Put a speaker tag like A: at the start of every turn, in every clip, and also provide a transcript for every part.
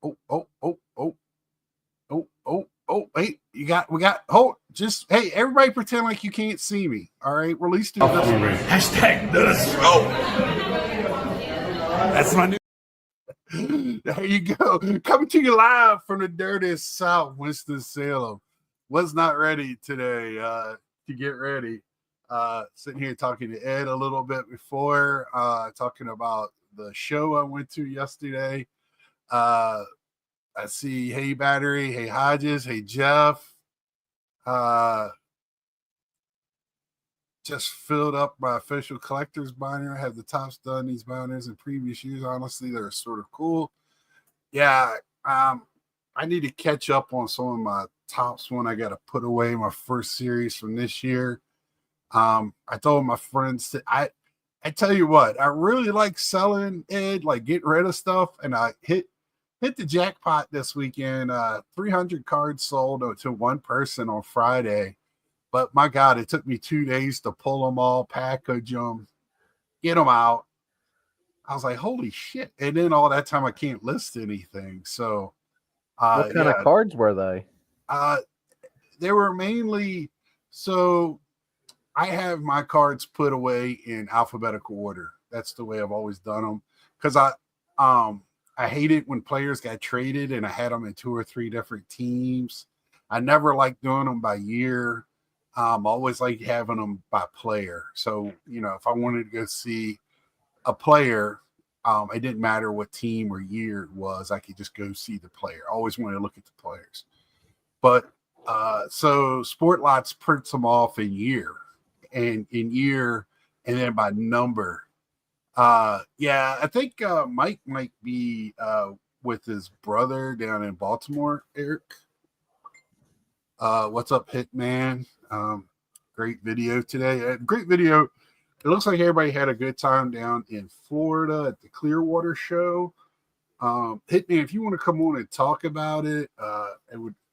A: Oh. Hey, we got. Hold. Just hey, everybody, pretend like you can't see me. All right, release to this.
B: Hashtag the show. That's my new.
A: There you go. Coming to you live from the dirtiest South, Winston-Salem. Was not ready today to get ready. Sitting here talking to Ed a little bit before, talking about the show I went to yesterday. I see Hey Battery, Hey Hodges, Hey Jeff. Just filled up my official collector's binder. I have the tops done these binders in previous years. Honestly, they're sort of cool. Yeah, I need to catch up on some of my tops when I got to put away my first series from this year. I told my friends that I tell you what, I really like selling, Ed, like getting rid of stuff, and I hit the jackpot this weekend. 300 cards sold to one person on Friday. But my God, it took me 2 days to pull them all, package them, get them out. I was like, holy shit. And then all that time I can't list anything. So
C: what kind of cards were they?
A: They were mainly, so I have my cards put away in alphabetical order. That's the way I've always done them. Because I hate it when players got traded and I had them in 2 or 3 different teams. I never liked doing them by year. Always like having them by player. So, if I wanted to go see a player, it didn't matter what team or year it was. I could just go see the player. I always wanted to look at the players. But so Sport Lots prints them off in year and then by number. I think Mike might be with his brother down in Baltimore, Eric. What's up, Hitman? Great video today. Great video. It looks like everybody had a good time down in Florida at the Clearwater show. Hitman, if you want to come on and talk about it,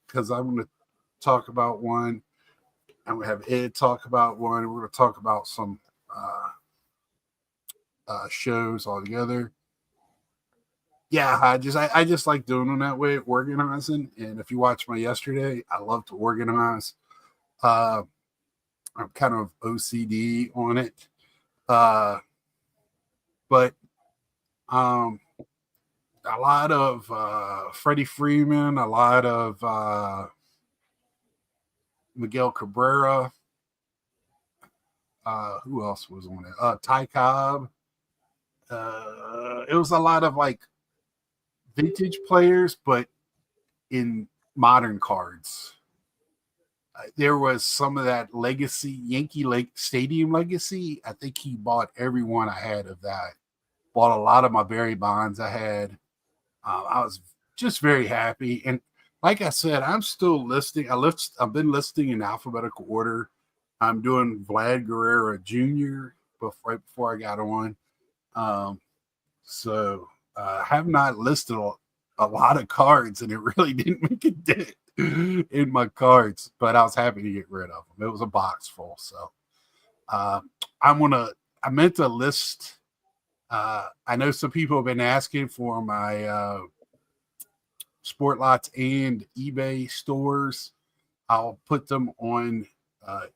A: because I'm going to talk about one. I'm going to have Ed talk about one. We're going to talk about some shows all together. Yeah, I just like doing them that way, organizing. And if you watch my yesterday, I love to organize. I'm kind of OCD on it. But a lot of Freddie Freeman, a lot of Miguel Cabrera. Who else was on it? Ty Cobb. It was a lot of like vintage players, but in modern cards. There was some of that legacy, Yankee Lake Stadium legacy. I think he bought every one I had of that. Bought a lot of my Barry Bonds I had. I was just very happy. And like I said, I'm still listing. I've been listing in alphabetical order. I'm doing Vlad Guerrero Jr. right before I got on. So I have not listed a lot of cards, and it really didn't make a dent in my cards, but I was happy to get rid of them. It was a box full. So I meant to list. I know some people have been asking for my Sport Lots and eBay stores. I'll put them on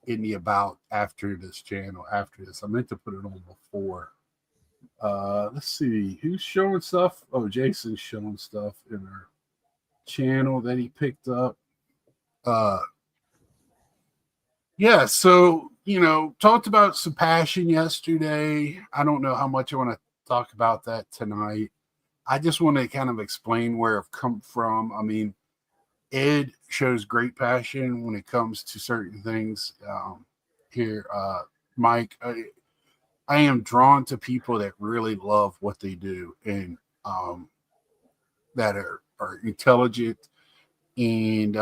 A: in the about after this channel. After this, I meant to put it on before. Let's see who's showing stuff. Oh, Jason's showing stuff in our channel that he picked up. So talked about some passion yesterday. I don't know how much I want to talk about that tonight. I just want to kind of explain where I've come from. I mean, Ed shows great passion when it comes to certain things. Here, Mike, I am drawn to people that really love what they do and that are intelligent. And,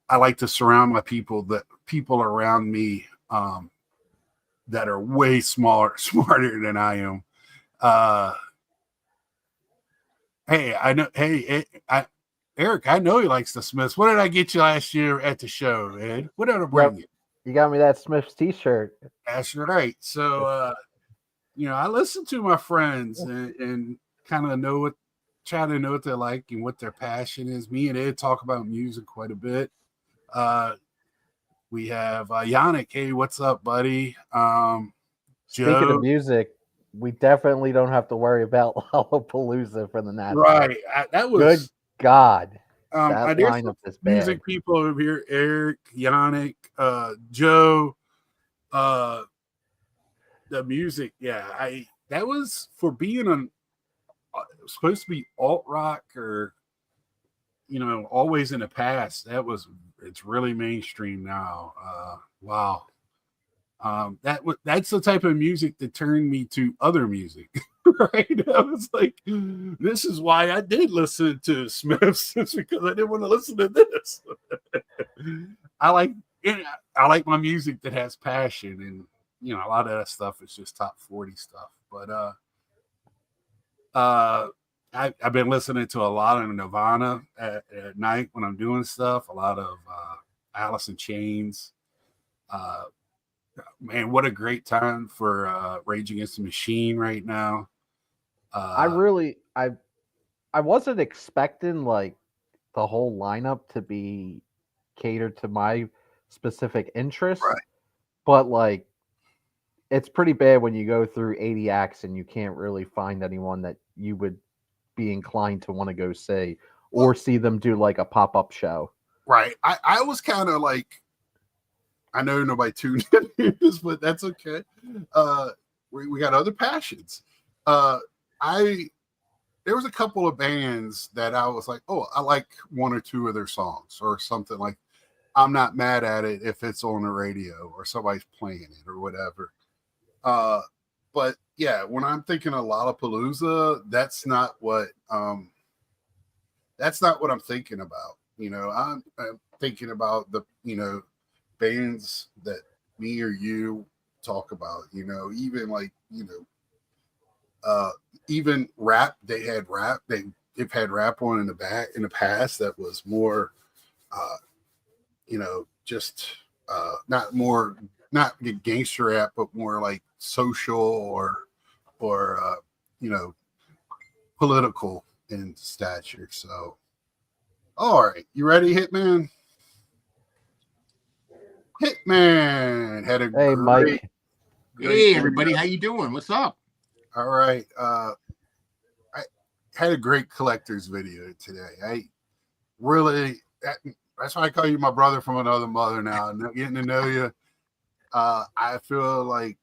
A: I like to surround my people around me that are way smarter than I am. Eric, I know he likes the Smiths. What did I get you last year at the show, Ed? What did I bring you?
C: You got me that Smiths t-shirt.
A: That's right. So, I listen to my friends and kind of try to know what they like and what their passion is. Me and Ed talk about music quite a bit. We have Yannick. Hey, what's up, buddy?
C: Speaking
A: Joe.
C: of music, we definitely don't have to worry about Lollapalooza for the National.
A: Right. That was
C: good. God,
A: that
C: lineup is bad.
A: Music people over here: Eric, Yannick, Joe. The music, yeah. That was for being it was supposed to be alt rock or always in the past. It's really mainstream now. Wow. That's the type of music that turned me to other music. Right? I was like, this is why I did listen to Smiths. It's because I didn't want to listen to this. I like my music that has passion, and a lot of that stuff is just top 40 stuff. But I've been listening to a lot of Nirvana at night when I'm doing stuff, a lot of Alice in Chains. Man, what a great time for Rage Against the Machine right now.
C: I wasn't expecting like the whole lineup to be catered to my specific interests,
A: right.
C: But like it's pretty bad when you go through 80 acts and you can't really find anyone that you would be inclined to want to go see or see them do like a pop-up show.
A: Right. I was kind of like, I know nobody tuned in this, but that's okay. We got other passions. There was a couple of bands that I was like, oh, I like one or two of their songs or something like. I'm not mad at it if it's on the radio or somebody's playing it or whatever. But yeah, when I'm thinking of Lollapalooza, that's not what I'm thinking about. I'm thinking about the bands that me or you talk about. Even like even rap. They've had rap on in the past that was more just not gangster rap, but more like social or political in stature. So, all right, you ready, Hitman? Hitman had a
C: Hey, Mike.
D: Hey, everybody, how you doing? What's up?
A: All right, I had a great collector's video today. That's why I call you my brother from another mother now. Getting to know you, I feel like,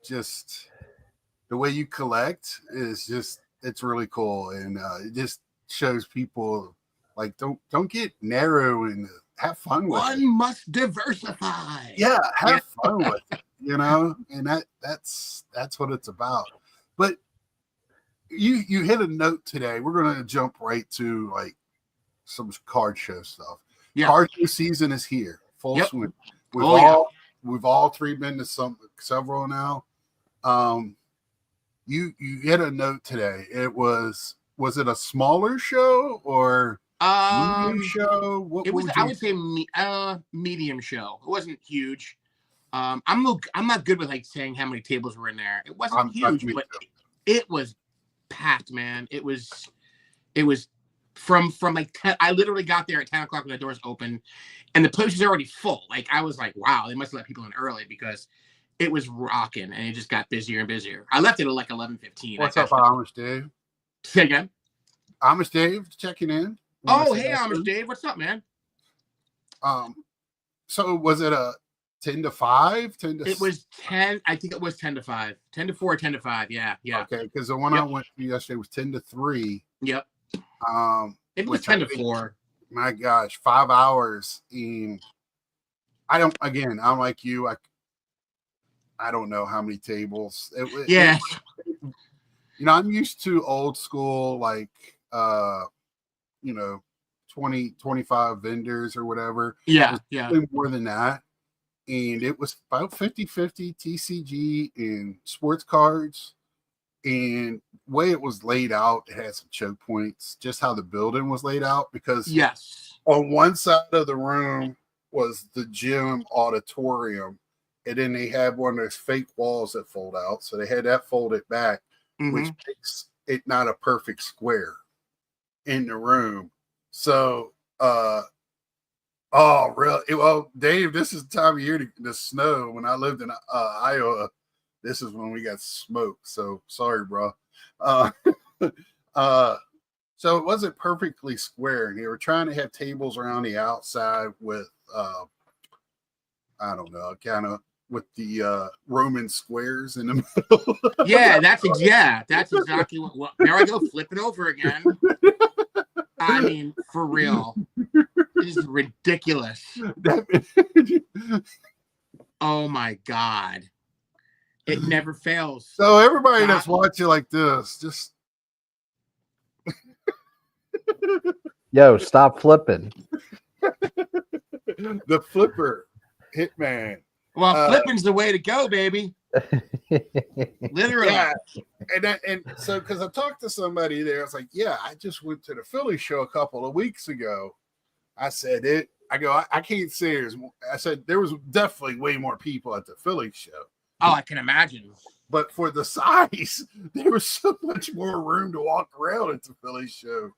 A: just the way you collect is it's really cool. And it just shows people like, don't get narrow and have fun with it.
D: One must diversify.
A: Yeah. Have fun with it, and that's what it's about. But you hit a note today. We're going to jump right to like some card show stuff.
D: Yeah.
A: Card show season is here, full swing. We've all three been to several now. You hit a note today. Was it a smaller show or medium show?
D: I would say medium show. It wasn't huge. I'm not good with like saying how many tables were in there. It wasn't huge, but it was packed, man. It was from like 10. I literally got there at 10 o'clock when the doors opened, and the place was already full. Like I was like, wow, they must let people in early because it was rocking, and it just got busier and busier. I left it at like 11:15.
A: What's up, Amish Dave?
D: Say again.
A: Amish Dave checking in.
D: Oh, hey, Amish Dave, what's up, man?
A: So was it a 10 to 5?
D: It was 10. I think it was 10 to 5. 10 to 4, 10 to 5. Yeah.
A: Okay, because the one I went to yesterday was 10 to 3.
D: Yep. It was 10 to 4.
A: My gosh, 5 hours. And I'm like you. I don't know how many tables. I'm used to old school, like 20, 25 vendors or whatever.
D: Yeah.
A: More than that. And it was about 50-50 TCG and sports cards. And the way it was laid out, it had some choke points, just how the building was laid out. Because on one side of the room was the gym auditorium. And then they had one of those fake walls that fold out. So they had that folded back. which makes it not a perfect square in the room. So, oh, really? Well, Dave, this is the time of year the snow. When I lived in Iowa, this is when we got smoked. So sorry, bro. So it wasn't perfectly square, and they were trying to have tables around the outside with, I don't know, kind of with the Roman squares in the middle.
D: Yeah, that's exactly what. There I go, flipping over again. I mean, for real, this is ridiculous. Oh my God, it never fails.
A: So everybody that's watching like this, just
C: Yo, stop flipping.
A: the flipper hitman.
D: Well, flipping's the way to go, baby. Literally.
A: Yeah. And so because I talked to somebody there, I was like, yeah, I just went to the Philly show a couple of weeks ago. I said I can't say there's more. I said there was definitely way more people at the Philly show.
D: Oh, I can imagine.
A: But for the size, there was so much more room to walk around at the Philly show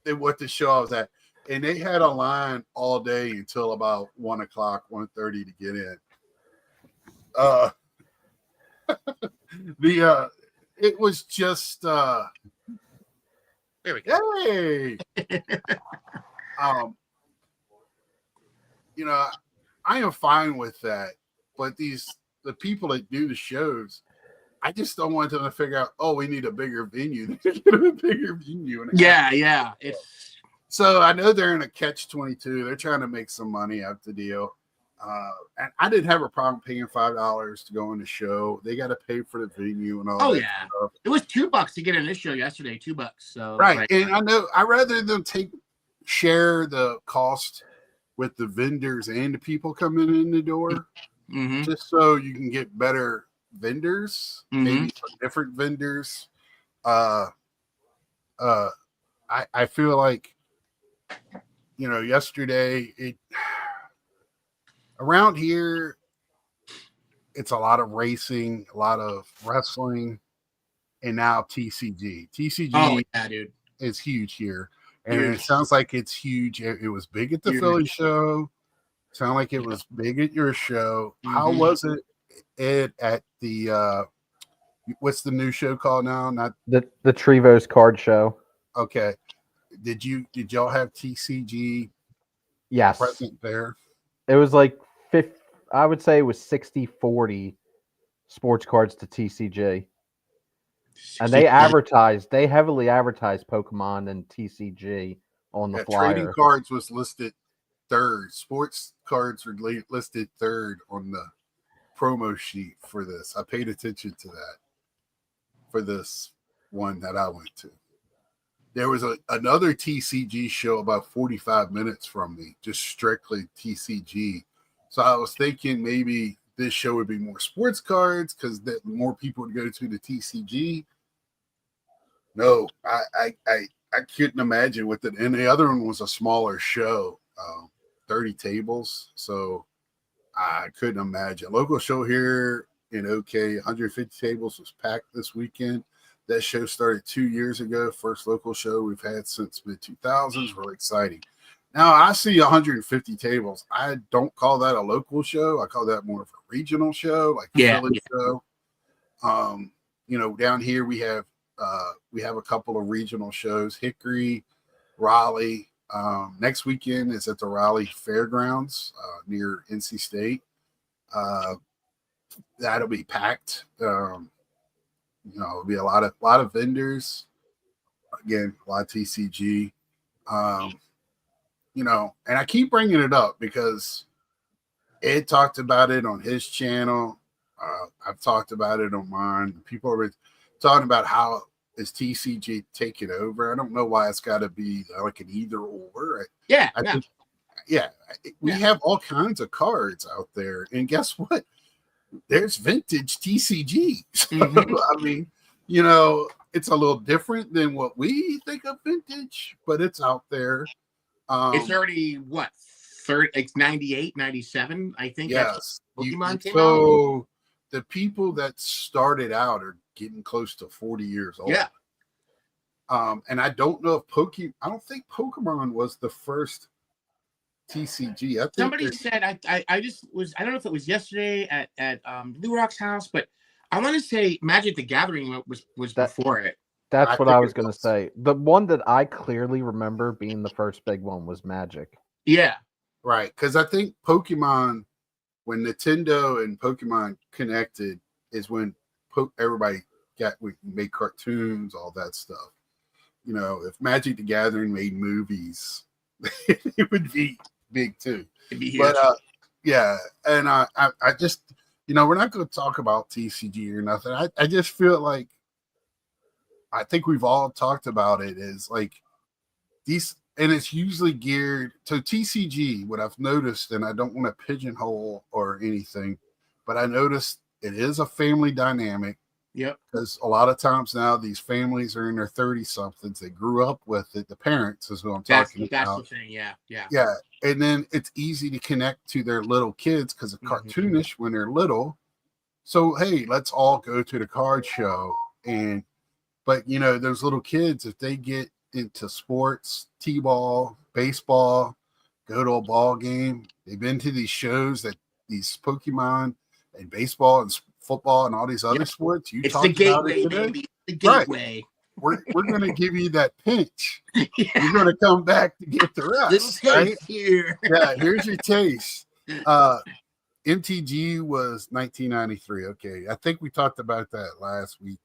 A: than what the show I was at. And they had a line all day until about 1 o'clock, 1:30 to get in. It was just
D: There we go.
A: hey. I am fine with that, but the people that do the shows, I just don't want them to figure out, oh, we need a bigger venue. A bigger venue.
D: Yeah.
A: So I know they're in a catch-22. They're trying to make some money out the deal. And I didn't have a problem paying $5 to go in the show. They got to pay for the venue and all.
D: Oh
A: that
D: yeah,
A: stuff.
D: it was $2 to get in this show yesterday. $2. So
A: Right, and I know I rather than share the cost with the vendors and the people coming in the door, just so you can get better vendors, maybe some different vendors. I feel like yesterday around here, it's a lot of racing, a lot of wrestling, and now TCG. TCG
D: dude,
A: is huge here. And it sounds like it's huge. It was big at the Philly show. Sound like it was big at your show. How was it at the what's the new show called now? Not
C: the Trivos card show.
A: Okay. Did y'all have TCG
C: Yes.
A: present there?
C: It was like I would say it was 60-40 sports cards to TCG. And they heavily advertised Pokemon and TCG on the flyer.
A: Trading cards was listed third. Sports cards were listed third on the promo sheet for this. I paid attention to that for this one that I went to. There was another TCG show about 45 minutes from me, just strictly TCG. So I was thinking maybe this show would be more sports cards because that more people would go to the TCG. No, I couldn't imagine with it. And the other one was a smaller show, 30 tables. So I couldn't imagine. Local show here in OK, 150 tables was packed this weekend. That show started 2 years ago. First local show we've had since mid-2000s. Really exciting. Now, I see 150 tables. I don't call that a local show. I call that more of a regional show, like the Philly show. Down here we have a couple of regional shows, Hickory, Raleigh. Next weekend is at the Raleigh Fairgrounds near NC State. That'll be packed. It'll be a lot of vendors. Again, a lot of TCG. And I keep bringing it up because Ed talked about it on his channel. I've talked about it on mine. People are talking about how is TCG taking over. I don't know why it's got to be like an either or. We have all kinds of cards out there, and guess what? There's vintage TCG. I mean, it's a little different than what we think of vintage, but it's out there.
D: It's already it's 98, 97, I think.
A: Yes.
D: Pokemon came
A: so the people that started out are getting close to 40 years old.
D: Yeah.
A: And I don't know if I don't think Pokemon was the first TCG. I think
D: Somebody said I just was, I don't know if it was yesterday at Blue Rock's house, but I want to say Magic the Gathering was before it.
C: That's what
A: think
C: I was
A: it
C: going to
A: was.
C: say. The one that I clearly remember being the first big one was Magic.
D: Yeah.
A: Right, because I think Pokemon, when Nintendo and Pokemon connected, is when everybody we made cartoons, all that stuff. You know, if Magic the Gathering made movies, it would be big too.
D: It'd be huge.
A: But yeah, and I just, you know, we're not going to talk about TCG or nothing. I just feel like, I think we've all talked about it, is like these, and it's usually geared to TCG. What I've noticed, and I don't want to pigeonhole or anything, but I noticed it is a family dynamic.
D: Yep.
A: Because a lot of times now these families are in their 30-somethings. They grew up with it. The parents is who I'm talking about.
D: That's the thing. Yeah. Yeah.
A: Yeah. And then it's easy to connect to their little kids because it's cartoonish when they're little. So, hey, let's all go to the card show. But, you know, those little kids, if they get into sports, t-ball, baseball, go to a ball game, they've been to these shows that these Pokemon and baseball and football and all these other sports.
D: It's the gateway, baby. The gateway.
A: Right. We're going to give you that pinch. Yeah. You're going to come back to get the rest. Right?
D: Here.
A: Yeah, here's your taste. MTG was 1993. Okay, I think we talked about that last week,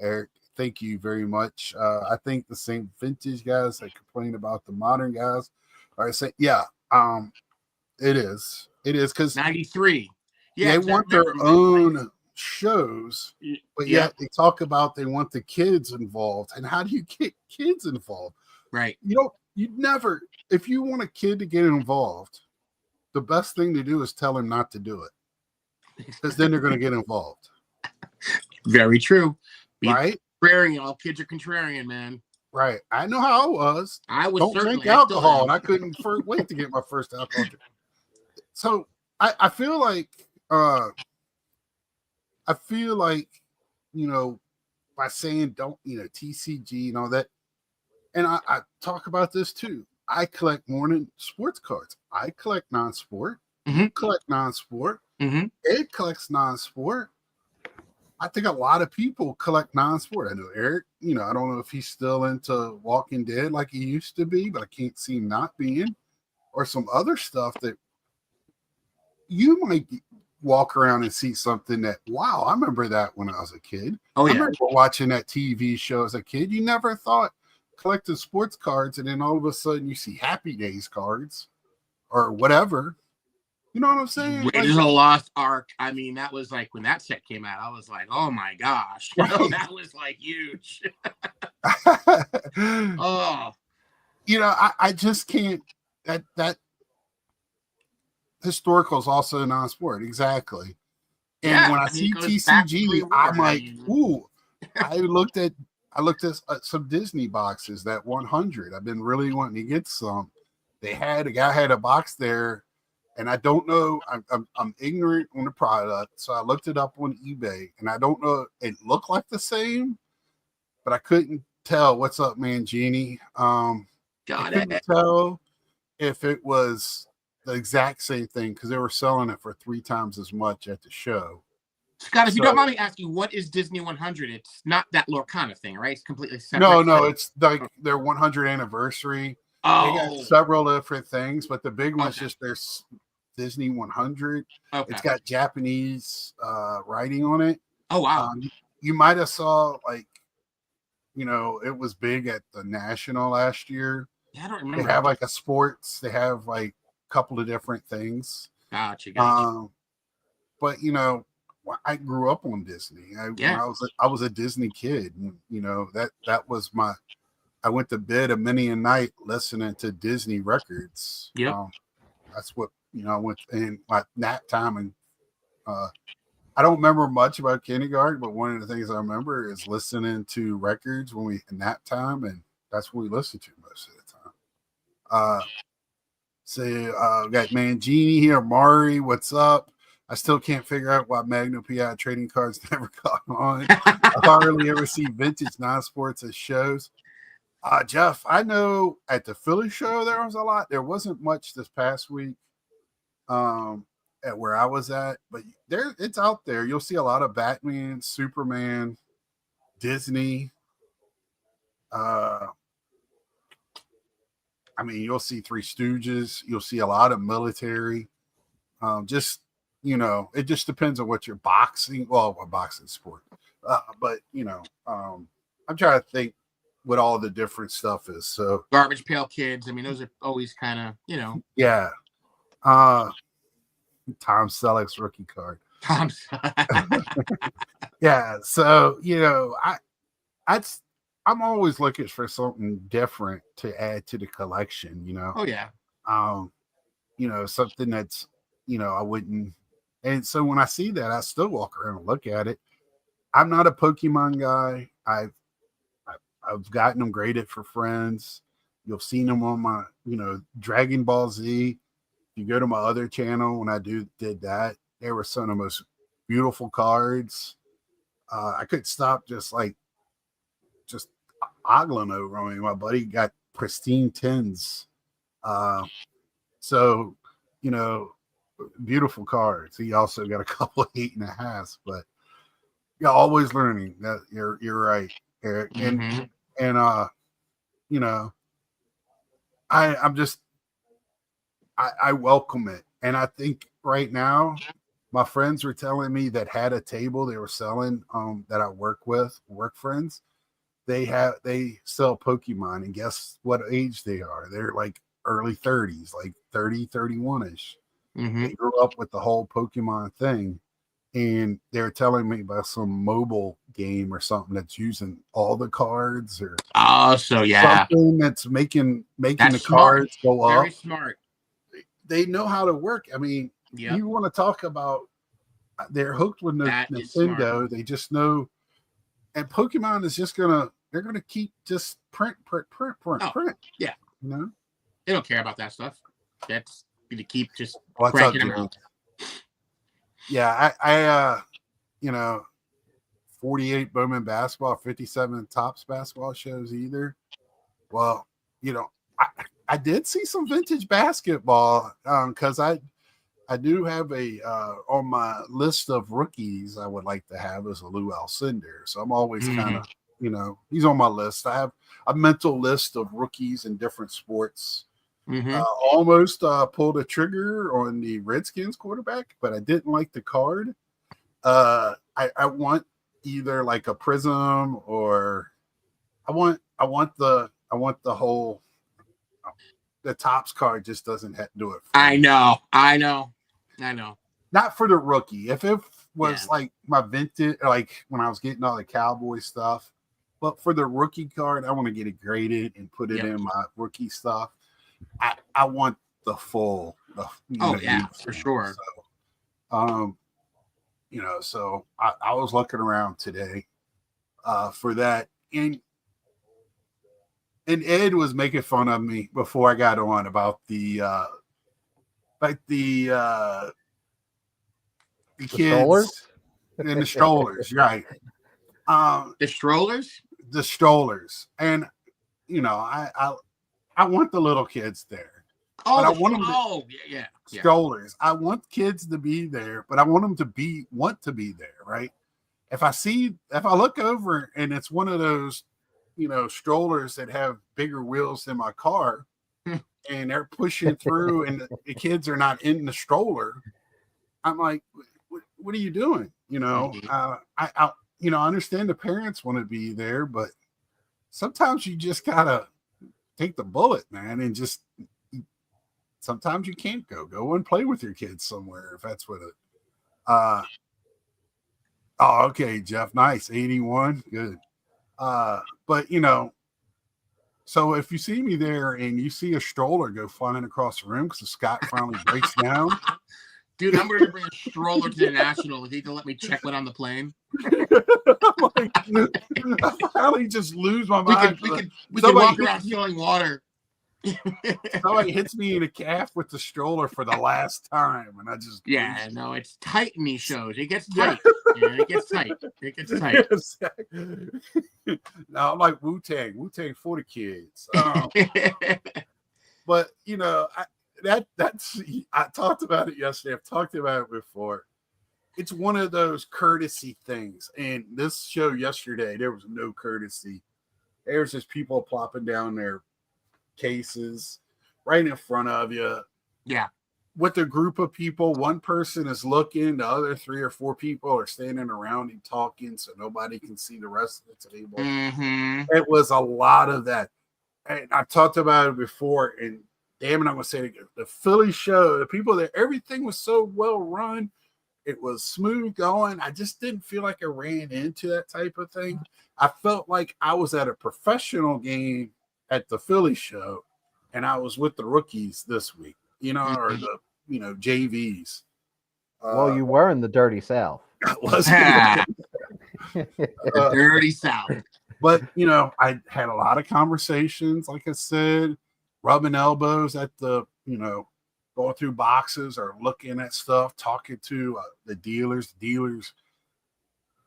A: Eric. Thank you very much. I think the same vintage guys that complain about the modern guys are saying, yeah, it is because
D: 93.
A: Yeah, they want their own shows, but yet they talk about they want the kids involved. And how do you get kids involved?
D: Right.
A: You'd never, if you want a kid to get involved, the best thing to do is tell him not to do it, because then they're going to get involved.
D: Very true.
A: Right?
D: Contrarian. All kids are contrarian, man.
A: Right. I know how I was.
D: I was
A: don't drink alcohol, and I couldn't wait to get my first alcohol. So I feel like you know, by saying don't, you know, TCG and all that, and I talk about this too. I collect more than sports cards. I collect non-sport. You collect non-sport. Ed collects non-sport. I think a lot of people collect non-sport. I know Eric, you know, I don't know if he's still into Walking Dead like he used to be, but I can't see him not being, or some other stuff that you might walk around and see something that, wow, I remember that when I was a kid.
D: Oh, yeah.
A: I remember watching that TV show as a kid. You never thought collecting sports cards, and then all of a sudden you see Happy Days cards or whatever. You know what I'm saying?
D: Raiders of the Lost Ark. I mean, that was like when that set came out, I was like, oh my gosh. Right. That was like huge. Oh.
A: You know, I just can't, that historical is also a non-sport. Exactly. And when I see TCG, I'm like, ooh, I looked at some Disney boxes, that 100. I've been really wanting to get some. A guy had a box there, and I don't know. I'm ignorant on the product, so I looked it up on eBay, and I don't know. It looked like the same, but I couldn't tell. What's up, Mangini? I couldn't tell if it was the exact same thing because they were selling it for 3 times as much at the show.
D: Scott, if you don't mind me asking, what is Disney 100? It's not that Lorcana thing, right? It's completely separate.
A: No, it's like their 100th anniversary.
D: Oh.
A: They got several different things, but the big one's just their Disney 100. Okay. It's got Japanese writing on it.
D: Oh, wow.
A: You might have saw, like, you know, it was big at the National last year.
D: Yeah, I don't remember.
A: They have like a sports. They have like a couple of different things.
D: Gotcha.
A: But, you know, I grew up on Disney. I was a Disney kid. And, you know, that was my. I went to bed many a night listening to Disney records.
D: Yeah,
A: that's what, you know. I went in my nap time, and I don't remember much about kindergarten, but one of the things I remember is listening to records when we nap time, and that's what we listened to most of the time. We got Mangini here, Mari. What's up? I still can't figure out why Magno PI trading cards never caught on. I hardly ever see vintage non-sports at shows. Jeff, I know at the Philly show there was a lot. There wasn't much this past week at where I was at, but it's out there. You'll see a lot of Batman, Superman, Disney. I mean, you'll see Three Stooges. You'll see a lot of military. Just, it just depends on what you're boxing. Well, a boxing sport. But, I'm trying to think what all the different stuff is. So
D: Garbage Pail Kids. I mean, those are always kind of,
A: Yeah. Tom Selleck's rookie card. Yeah. So, I'm always looking for something different to add to the collection,
D: Oh yeah.
A: Something that's, I wouldn't. And so when I see that, I still walk around and look at it. I'm not a Pokemon guy. I've gotten them graded for friends. You've seen them on my, Dragon Ball Z. You go to my other channel when I did that, there were some of the most beautiful cards. I couldn't stop just ogling over. I mean, my buddy got pristine tins. So, beautiful cards. He also got a couple of 8.5s, but yeah, always learning. That you're right, Eric. And I welcome it. And I think right now, my friends were telling me that had a table they were selling that I work friends. They sell Pokemon, and guess what age they are? They're like early 30s, like 30, 31-ish. They grew up with the whole Pokemon thing, and they're telling me about some mobile game or something that's using all the cards or something that's making the cards go up.
D: Very smart.
A: They know how to work. I mean, you want to talk about they're hooked with Nintendo. They just know, and Pokemon is just they're gonna keep just print.
D: Yeah. They don't care about that stuff. That's going to keep just
A: What's
D: cranking
A: up,
D: them out.
A: Yeah, I 48 Bowman basketball, 57 Tops basketball shows either. Well, I did see some vintage basketball because I do have on my list of rookies I would like to have is a Lou Alcindor. So I'm always kind of, he's on my list. I have a mental list of rookies in different sports. Almost pulled a trigger on the Redskins quarterback, but I didn't like the card. I want either like a prism or I want the whole the Tops card just doesn't do it.
D: I know.
A: Not for the rookie. If it was like my vintage, like when I was getting all the Cowboy stuff, but for the rookie card, I want to get it graded and put it in my rookie stuff. I want the full.
D: For sure.
A: So, so I was looking around today for that, and Ed was making fun of me before I got on about the kids
C: strollers?
A: and the strollers, right?
D: The strollers,
A: and I want the little kids there.
D: Oh,
A: I want them strollers. I want kids to be there, but I want them to want to be there, right? If I look over and it's one of those, strollers that have bigger wheels than my car, and they're pushing through, and the kids are not in the stroller, I'm like, what are you doing? I understand the parents want to be there, but sometimes you just gotta take the bullet, man, and just sometimes you can't go and play with your kids somewhere if that's what it. Okay, Jeff, nice 81, good. But so if you see me there and you see a stroller go flying across the room because the Scott finally breaks down.
D: Dude, I'm going to bring a stroller to the National. You need to let me check one on the plane.
A: I finally just lose my mind.
D: We can walk around stealing water.
A: Somebody hits me in the calf with the stroller for the last time, and I just
D: yeah, no, it's tight in these shows. It gets tight. Yeah, it gets tight. It gets tight.
A: Yes. Now I'm like Wu-Tang for the kids. But you know, that's I talked about it yesterday. I've talked about it before. It's one of those courtesy things. And this show yesterday, there was no courtesy. There's just people plopping down their cases right in front of you.
D: Yeah.
A: With a group of people, one person is looking, the other 3 or 4 people are standing around and talking so nobody can see the rest of the table.
D: Mm-hmm.
A: It was a lot of that. And I've talked about it before, and damn it, I'm going to say it again. The Philly show, the people there, everything was so well run. It was smooth going. I just didn't feel like I ran into that type of thing. I felt like I was at a professional game at the Philly show, and I was with the rookies this week, you know, or the, you know, JVs.
C: Well, you were in the Dirty South.
D: The Dirty South.
A: But, you know, I had a lot of conversations, like I said, rubbing elbows at the, you know, going through boxes or looking at stuff, talking to the dealers.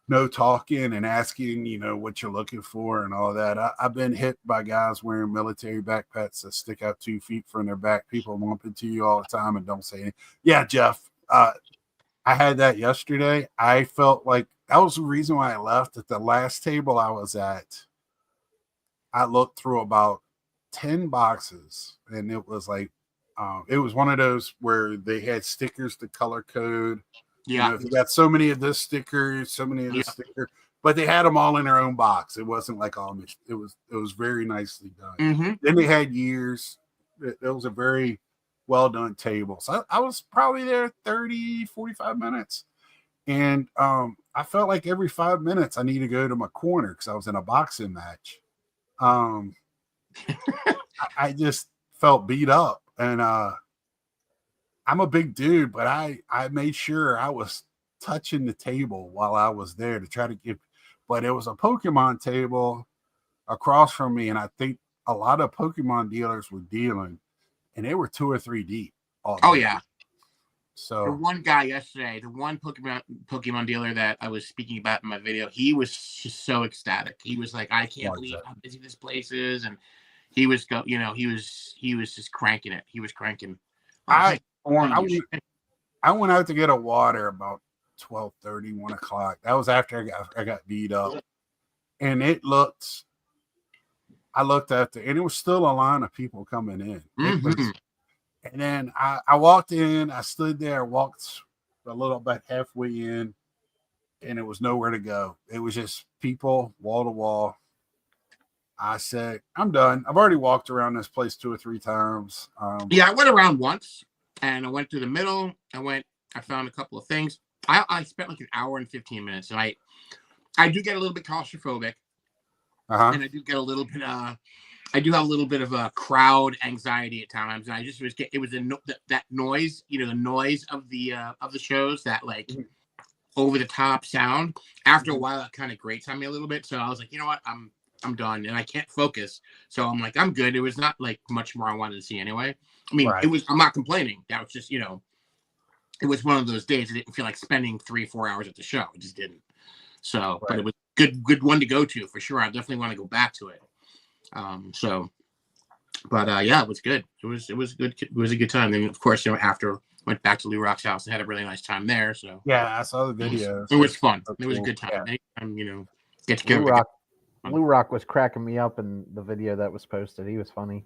A: No talking and asking, you know, what you're looking for and all that. I've been hit by guys wearing military backpacks that stick out 2 feet from their back. People bump into you all the time and don't say anything. Yeah, Jeff, I had that yesterday. I felt like that was the reason why I left. At the last table I was at, I looked through about 10 boxes, and it was like, it was one of those where they had stickers to color code.
D: Yeah.
A: You know, they got so many of this sticker, so many of this sticker, but they had them all in their own box. It wasn't like all mixed. It was very nicely done.
D: Mm-hmm.
A: Then they had years. It was a very well done table. So I was probably there 30, 45 minutes. And I felt like every 5 minutes I need to go to my corner because I was in a boxing match. I just felt beat up. And I'm a big dude, but I made sure I was touching the table while I was there to try to get, but it was a Pokemon table across from me. And I think a lot of Pokemon dealers were dealing, and they were 2 or 3 deep.
D: Oh, yeah.
A: So
D: the one guy yesterday, the one Pokemon dealer that I was speaking about in my video, he was just so ecstatic. He was like, I can't believe how busy this place is. And he was he was just cranking it. He was cranking.
A: I went out to get a water about 12:30, 1 o'clock. That was after I got beat up. And I looked at and it was still a line of people coming in.
D: Mm-hmm.
A: And then I walked in, I stood there, walked a little bit halfway in, and it was nowhere to go. It was just people wall to wall. I said, I'm done. I've already walked around this place 2 or 3 times.
D: I went around once, and I went through the middle. I found a couple of things. I spent like an hour and 15 minutes, and I do get a little bit claustrophobic, and I do get a little bit. I do have a little bit of a crowd anxiety at times, and I just it was that noise, you know, the noise of the shows, that like over the top sound. After a while, that kind of grates on me a little bit. So I was like, you know what, I'm done, and I can't focus. So I'm like, I'm good. It was not like much more I wanted to see anyway. I mean, It was. I'm not complaining. That was just, you know, it was one of those days I didn't feel like spending 3-4 hours at the show. It just didn't. So, but it was good one to go to for sure. I definitely want to go back to it. Yeah, it was good. It was good. It was a good time. And of course, you know, after went back to Lou Rock's house and had a really nice time there. So
A: yeah, I saw the video.
D: It was fun. It was a good time. Yeah. Anytime, you know, get together.
C: Lou Rock was cracking me up in the video that was posted. He was funny.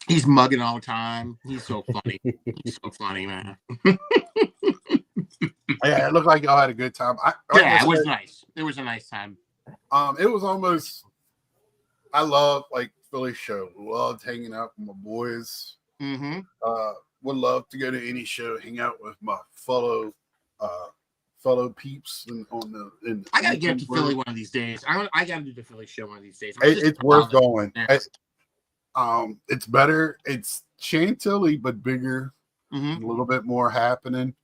D: He's mugging all the time. He's so funny. He's so funny, man.
A: Yeah, it looked like y'all had a good time.
D: It was nice. It was a nice time.
A: It was almost. I love like Philly show. Loved hanging out with my boys.
D: Mm-hmm.
A: Would love to go to any show, hang out with my fellow peeps.
D: I gotta get to Philly one of these days. I gotta do the Philly show one of these days.
A: It's worth going. It's better. It's Chantilly, but bigger.
D: Mm-hmm.
A: A little bit more happening.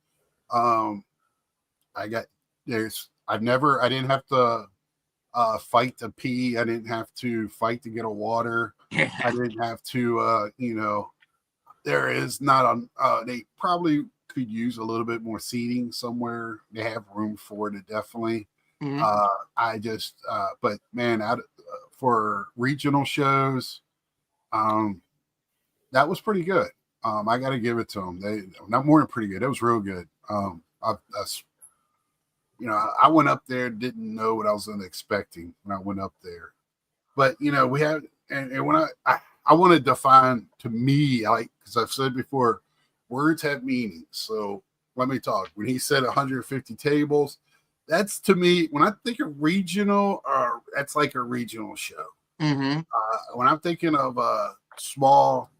A: I didn't have to fight to pee. I didn't have to fight to get a water. I didn't have to, there is not on, they probably could use a little bit more seating somewhere. They have room for it, definitely.
D: Mhm.
A: But man, for regional shows, that was pretty good. I got to give it to them. They not more than pretty good. It was real good. I went up there, didn't know what I was expecting when I went up there. But we had, and when I want to define, to me, because I've said before, words have meanings. So let me talk. When he said 150 tables, that's, to me, when I think of regional, that's like a regional show.
D: Mm-hmm.
A: When I'm thinking of a small,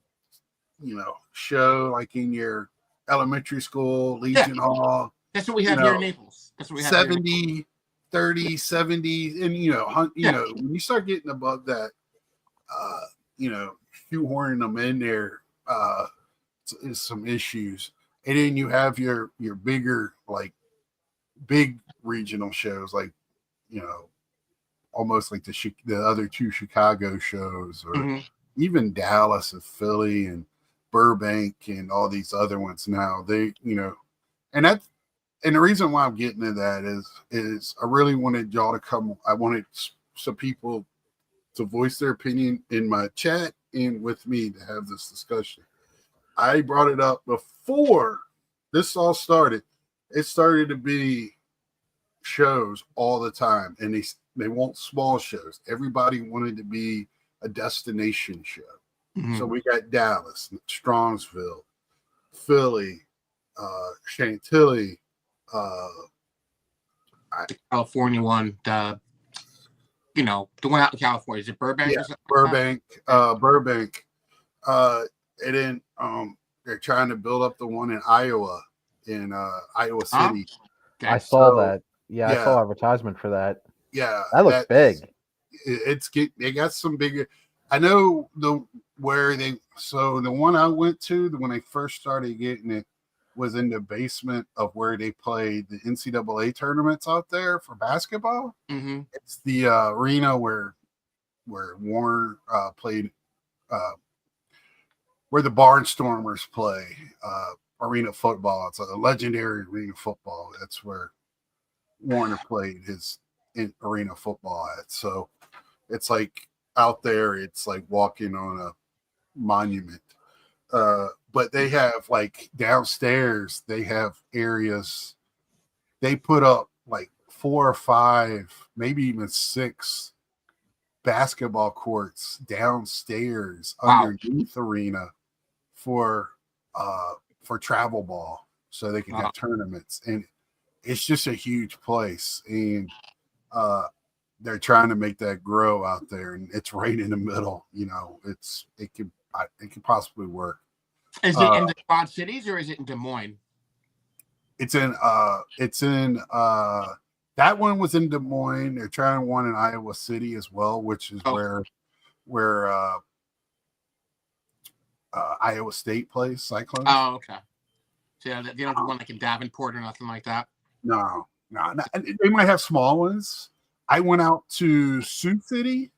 A: show like in your elementary school, Legion Hall.
D: That's what we have here in Naples. That's what we have
A: 70, 30, 70. And, when you start getting above that, shoehorning them in there is some issues. And then you have your bigger, like, big regional shows, like, almost like the other two Chicago shows, or even Dallas and Philly and Burbank and all these other ones now. They, and the reason why I'm getting to that is I really wanted y'all to come. I wanted some people to voice their opinion in my chat and with me to have this discussion. I brought it up before this all started. It started to be shows all the time, and they want small shows. Everybody wanted to be a destination show.
D: Mm-hmm.
A: So we got Dallas, Strongsville, Philly, Chantilly,
D: the California one, the one out in California. Is it Burbank?
A: Yeah, Burbank, Burbank. And then they're trying to build up the one in Iowa, in Iowa City.
C: I saw that. Yeah, I saw advertisement for that.
A: Yeah,
C: that looks big.
A: They got some bigger. I know the one I went to when they first started getting it was in the basement of where they played the NCAA tournaments out there for basketball.
D: Mm-hmm.
A: It's the arena where Warner played, where the Barnstormers play arena football. It's a legendary arena football. That's where Warner played his arena football at. So it's like out there, it's like walking on a monument. But they have, like, downstairs, they have areas. They put up like 4 or 5, maybe even 6 basketball courts downstairs underneath arena for travel ball, so they can have tournaments. And it's just a huge place, and they're trying to make that grow out there, and it's right in the middle. It could possibly work.
D: Is it in the Quad Cities or is it in Des Moines?
A: It's in that one was in Des Moines. They're trying one in Iowa City as well, which is where Iowa State plays, Cyclones.
D: Oh, okay. So they don't do one like in Davenport or nothing like that?
A: No. They might have small ones. I went out to Sioux City,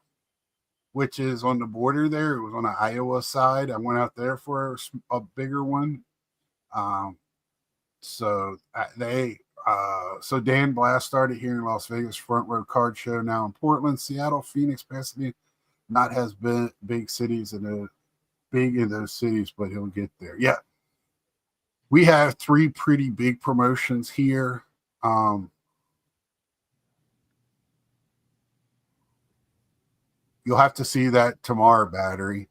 A: which is on the border there. It was on the Iowa side. I went out there for a bigger one. So Dan Blast started here in Las Vegas, Front Row Card Show now in Portland, Seattle, Phoenix, Pasadena. Not has been big cities big in those cities, but he'll get there. Yeah. We have 3 pretty big promotions here. You'll have to see that tomorrow, Battery.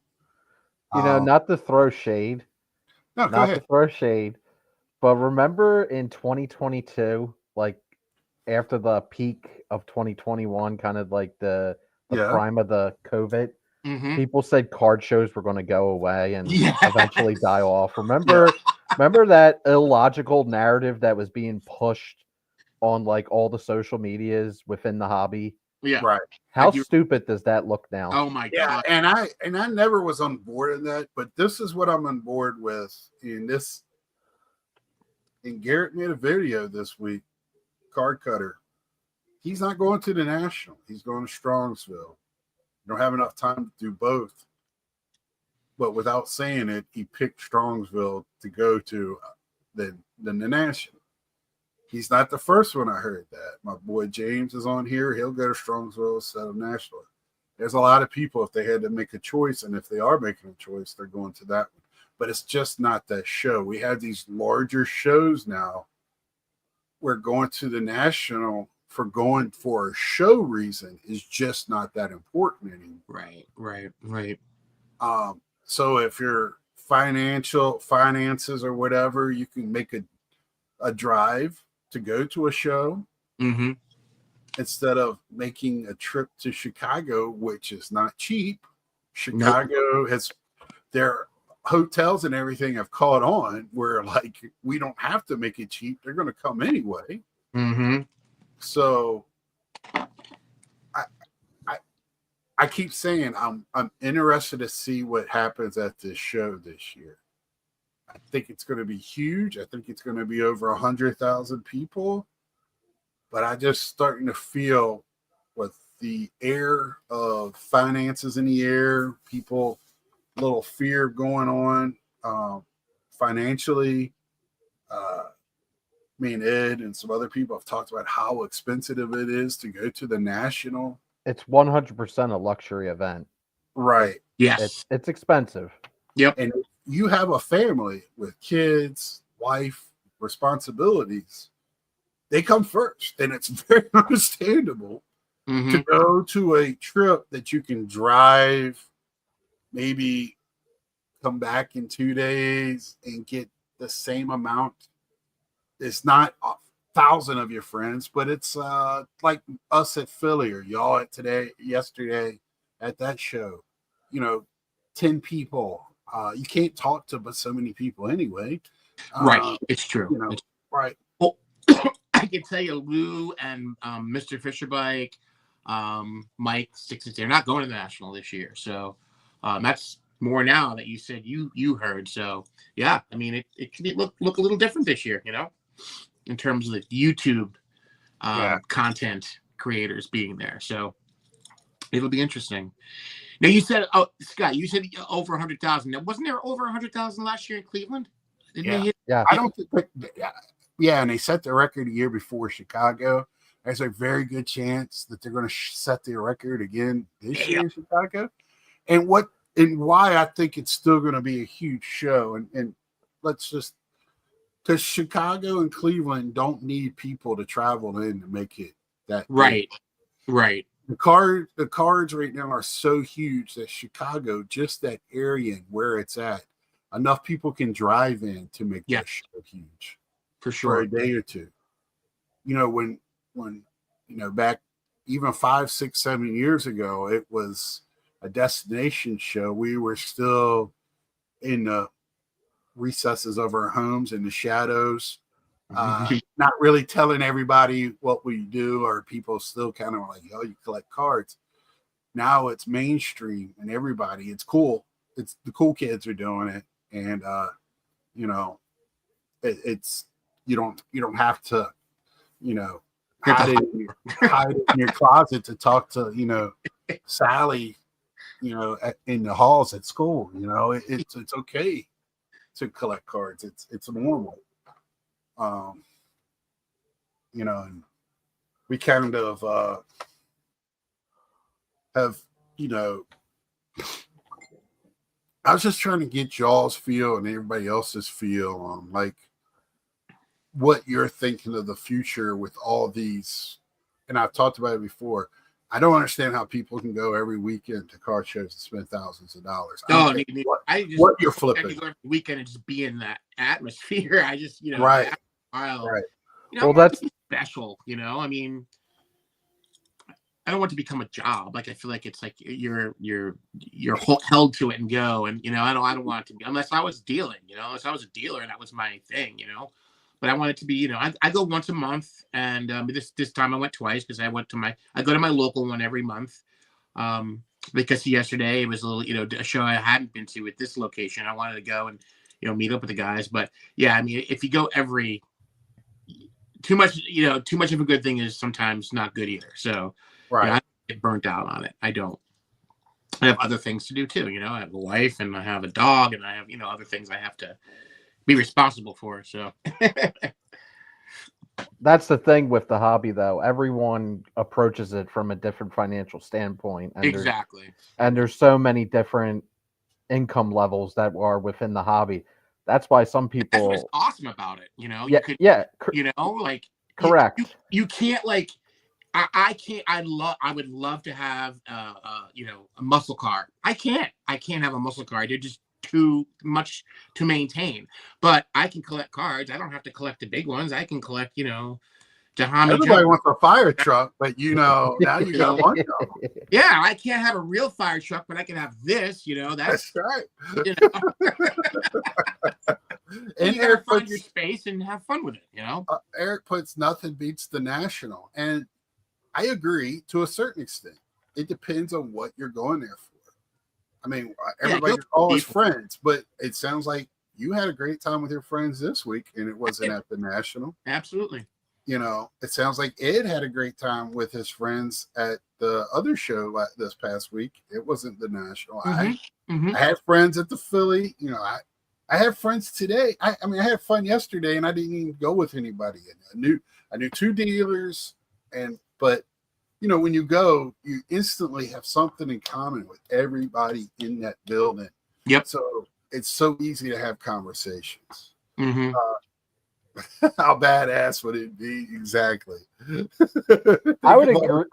C: Not to throw shade.
A: No, go ahead.
C: To throw shade. But remember in 2022, like after the peak of 2021, kind of like the prime of the COVID, people said card shows were going to go away and eventually die off. Remember that illogical narrative that was being pushed on like all the social medias within the hobby?
D: Yeah.
A: Right.
C: How stupid does that look now?
D: Oh my
A: God. And I never was on board in that, but this is what I'm on board with. And Garrett made a video this week, Card Cutter. He's not going to the National. He's going to Strongsville. You don't have enough time to do both. but without saying it, he picked Strongsville to go to the National. He's not the first one I heard that. My boy James is on here. He'll go to Strongsville instead of Nashville. There's a lot of people, if they had to make a choice, and if they are making a choice, they're going to that one. But it's just not that show. We have these larger shows now. We're going to the National for going for a show reason is just not that important anymore.
D: Right.
A: So if your finances or whatever, you can make a drive to go to a show instead of making a trip to Chicago, which is not cheap. Chicago has their hotels and everything have caught on where like we don't have to make it cheap. They're going to come anyway. So I keep saying I'm interested to see what happens at this show this year. I think it's going to be huge. I think it's going to be over 100,000 people. But I just starting to feel with the air of finances in the air, people, little fear going on financially. Me and Ed and some other people have talked about how expensive it is to go to the National.
C: It's 100% a luxury event.
A: Right.
D: Yes.
C: It's expensive.
D: Yep.
A: And you have a family with kids, wife, responsibilities. They come first. And it's very understandable to go to a trip that you can drive, maybe come back in 2 days and get the same amount. It's not 1,000 of your friends, but it's like us at Philly or y'all at yesterday at that show. 10 people. You can't talk to but so many people anyway.
D: Right. It's true.
A: Right.
D: Well, I can tell you, Lou and Mr. Fisherbike, Mike Sixes, they're not going to the National this year. So that's more now that you said you heard. So yeah, I mean it can look a little different this year, in terms of the YouTube content creators being there. So it'll be interesting. Now you said, Scott, you said over 100,000. Now wasn't there over 100,000 last year in Cleveland? Didn't they hit?
C: Yeah.
A: I don't think. And they set the record a year before Chicago. There's a very good chance that they're going to set the record again this year in Chicago. And why I think it's still going to be a huge show. And let's just, because Chicago and Cleveland don't need people to travel in to make it that
D: right.
A: big.
D: Right.
A: The cards right now are so huge that Chicago, just that area and where it's at, enough people can drive in to make that show huge.
D: For sure.
A: For a day or two. When back even 5, 6, 7 years ago, it was a destination show. We were still in the recesses of our homes, in the shadows, not really telling everybody what we do, or people still kind of like, you collect cards. Now it's mainstream and everybody, it's cool. It's the cool kids are doing it. And, it's, you don't have to, hide in your closet to talk to, Sally, in the halls at school. It's okay to collect cards. It's normal. And we kind of have, I was just trying to get y'all's feel and everybody else's feel on like what you're thinking of the future with all these. And I've talked about it before. I don't understand how people can go every weekend to car shows and spend thousands of dollars. What you're flipping.
D: I go every weekend and just be in that atmosphere. I just,
A: right.
D: Right.
C: Well, that's
D: special. I mean, I don't want it to become a job. Like I feel like it's like you're held to it and go. And I don't want it to be, unless I was dealing. Unless I was a dealer and that was my thing. But I want it to be, I go once a month, and this time I went twice because I go to my local one every month. Because yesterday it was a little, a show I hadn't been to at this location. I wanted to go and meet up with the guys. But yeah, I mean, if you go too much of a good thing is sometimes not good either. So
A: right,
D: I get burnt out on it. I don't. I have other things to do too. I have a wife and I have a dog and I have, other things I have to be responsible for. So
C: That's the thing with the hobby, though. Everyone approaches it from a different financial standpoint, and
D: exactly.
C: there's so many different income levels that are within the hobby. That's why some
D: That's what's
C: people,
D: awesome about it.
C: yeah,
D: You could,
C: yeah,
D: like
C: correct.
D: you can't like I can't. I would love to have a muscle car. I can't have a muscle car. They're just too much to maintain. But I can collect cards. I don't have to collect the big ones. I can collect Dahami
A: Everybody
D: jump.
A: wants a fire truck, but now you got one.
D: Yeah, I can't have a real fire truck, but I can have this. That's
A: That's right.
D: you know.
A: And
D: You gotta find your space and have fun with it.
A: Eric puts nothing beats the National, and I agree to a certain extent. It depends on what you're going there for. I mean, everybody's always friends, but it sounds like you had a great time with your friends this week, and it wasn't at the National.
D: Absolutely.
A: It sounds like Ed had a great time with his friends at the other show this past week. It wasn't the National. I had friends at the Philly. I have friends today. I had fun yesterday, and I didn't even go with anybody. And I knew two dealers, but when you go, you instantly have something in common with everybody in that building.
D: Yep.
A: So it's so easy to have conversations.
D: Mm-hmm.
A: How badass would it be? Exactly.
C: I would agree.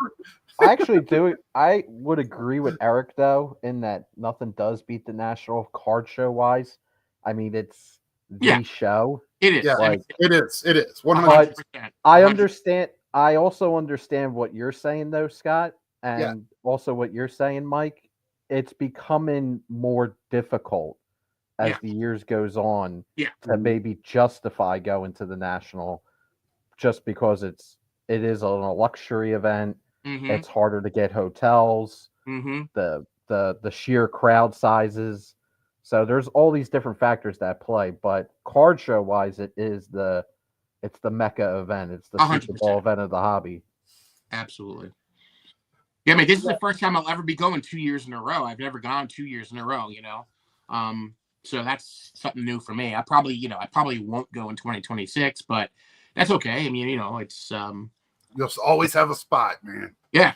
C: I actually do. I would agree with Eric, though, in that nothing does beat the National card show wise. I mean, it's the show.
D: It is.
A: Yeah, it is.
C: 100%. I understand. I also understand what you're saying, though, Scott, and also what you're saying, Mike. It's becoming more difficult as the years goes on to maybe justify going to the National, just because it is a luxury event.
D: Mm-hmm.
C: It's harder to get hotels.
D: Mm-hmm.
C: The sheer crowd sizes. So there's all these different factors that play. But card show wise, it's the Mecca event. It's the 100%. Super Bowl event of the hobby.
D: Absolutely. Yeah, I mean, this is the first time I'll ever be going 2 years in a row. I've never gone 2 years in a row. So that's something new for me. I probably won't go in 2026, but that's okay. I mean, it's
A: you'll always have a spot, man.
D: Yeah.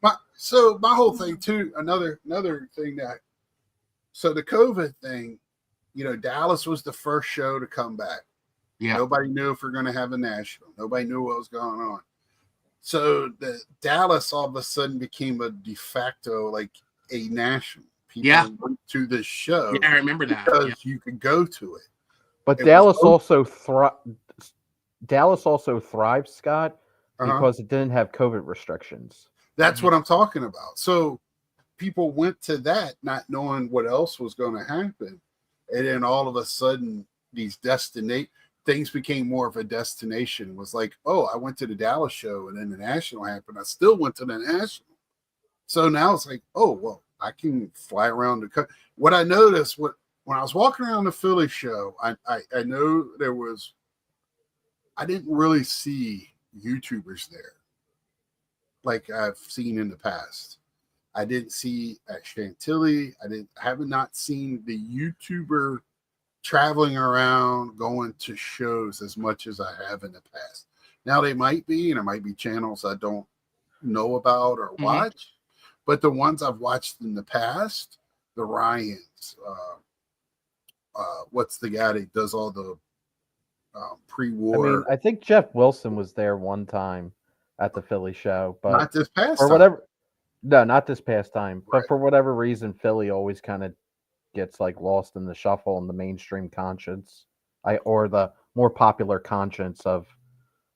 A: My whole thing too, another thing so the COVID thing, Dallas was the first show to come back.
D: Yeah.
A: Nobody knew if we're going to have a National. Nobody knew what was going on. So the Dallas all of a sudden became a de facto, like a National. People went to this show.
D: Yeah, I remember that.
A: Because you could go to it.
C: But Dallas also thrived, Scott, because it didn't have COVID restrictions.
A: That's what I'm talking about. So people went to that not knowing what else was going to happen. And then all of a sudden, these things became more of a destination. It was like, oh, I went to the Dallas show and then the National happened. I still went to the National. So now it's like, oh, well, I can fly around the country. What I noticed when I was walking around the Philly show, I know I didn't really see YouTubers there like I've seen in the past. I didn't see at Chantilly. I have not seen the YouTuber traveling around going to shows as much as I have in the past. Now they might be, and it might be channels I don't know about or watch, but the ones I've watched in the past, the Ryans, what's the guy that does all the pre-war?
C: I mean, I think Jeff Wilson was there one time at the Philly show, but
A: not this past
C: or
A: time.
C: whatever. No, not this past time.
A: Right.
C: But for whatever reason, Philly always kind of gets like lost in the shuffle in the mainstream conscience, or the more popular conscience of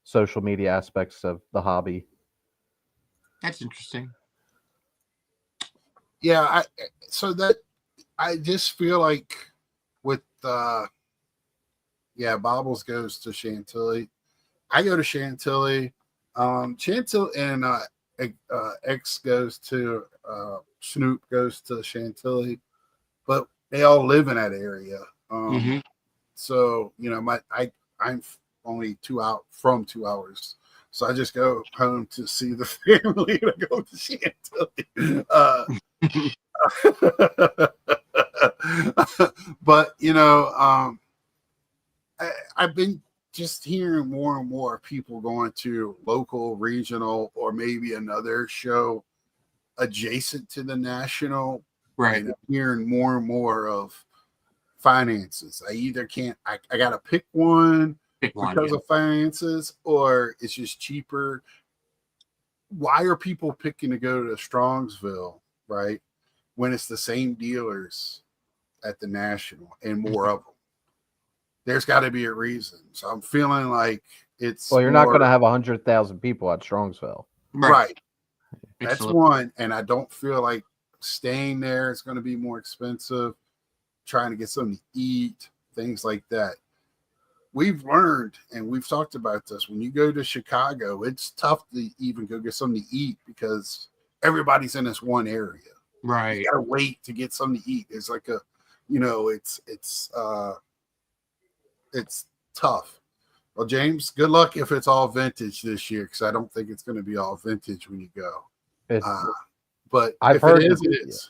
C: social media aspects of the hobby.
D: That's interesting.
A: Yeah, I just feel like with Bobbles goes to Chantilly. I go to Chantilly. Chantilly and X goes to Snoop goes to Chantilly, but they all live in that area. So I'm only 2 hours So I just go home to see the family and I go to Chantilly. But I've been just hearing more and more people going to local, regional, or maybe another show adjacent to the national.
D: Right.
A: And I'm hearing more and more of finances. I either can't, I got to pick one because of finances, or it's just cheaper. Why are people picking to go to Strongsville, right? When it's the same dealers at the national and more of them? There's got to be a reason. So I'm feeling like it's.
C: Well, you're not going to have 100,000 people at Strongsville.
A: Right. That's one. And I don't feel like staying there is going to be more expensive. Trying to get something to eat, things like that. We've learned, and we've talked about this, when you go to Chicago, it's tough to even go get something to eat because everybody's in this one area.
D: Right.
A: You gotta wait to get something to eat. It's like it's tough. Well, James, good luck if it's all vintage this year, because I don't think it's going to be all vintage when you go. But
C: I've heard
A: it is.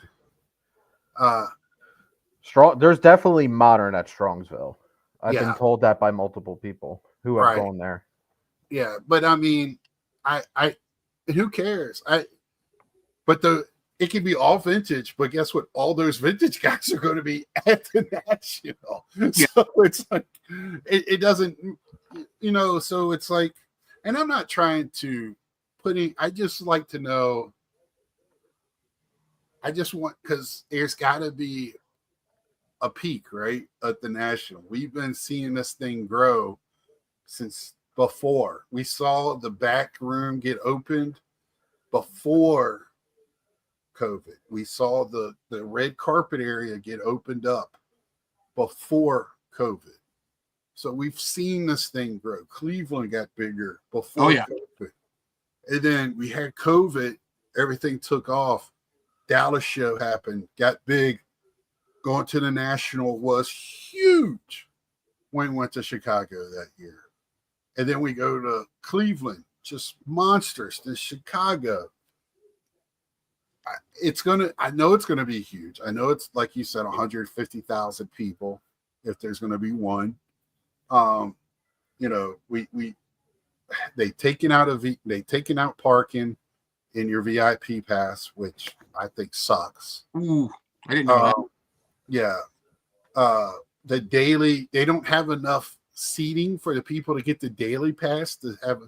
C: There's definitely modern at Strongsville. I've been told that by multiple people who have gone there.
A: Yeah, but I mean, I who cares? It can be all vintage, but guess what? All those vintage guys are going to be at the national. Yeah. So it's like it doesn't, so it's like, and I'm not trying to I just like to know. I just want, because there's got to be a peak, right, at the national. We've been seeing this thing grow since before. We saw the back room get opened before COVID. We saw the red carpet area get opened up before COVID. So we've seen this thing grow. Cleveland got bigger before COVID. And then we had COVID. Everything took off. Dallas show happened, got big. Going to the national was huge when we went to Chicago that year. And then we go to Cleveland, just monsters. To Chicago. I know it's going to be huge. I know it's, like you said, 150,000 people if there's going to be one. They've taken out parking in your VIP pass, which I think sucks.
D: Ooh, I didn't know that.
A: Yeah. The daily, they don't have enough seating for the people to get the daily pass to have.